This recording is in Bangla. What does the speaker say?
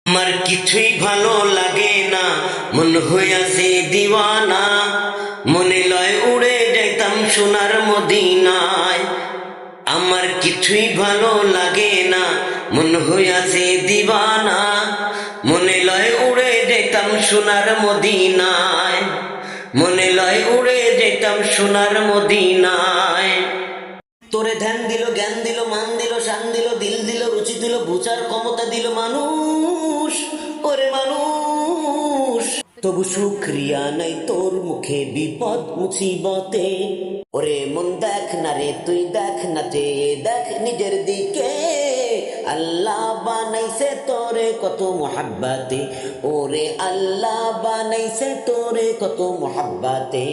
আমার কিছুই ভালো লাগে না, মন হইয়াছে দিওয়ানা। মনে লয় উড়ে যাইতাম সোনার মদিনায়। আমার কিছুই ভালো লাগে না, মন হইয়াছে দিওয়ানা। মনে লয় উড়ে যেতাম সোনার মদিনায়। মনে লয় উড়ে যেতাম সোনার মদিনায়। তোরে ধ্যান দিল, জ্ঞান দিল, মান দিল, শান দিল, দিল দিল, রুচি দিল, বুঝার ক্ষমতা দিল মানুষ। ওরে মানুষ, তবু শুক্রিয়া নাই তোর মুখে বিপদ মুসিবতে। ওরে মন দেখ না রে, তুই দেখ না চেয়ে দেখ নিজের দিকে। আল্লাহ বানাইছে তোরে কত মোহাব্বতে। ওরে আল্লাহ বানাইছে তোরে কত মোহাব্বতে।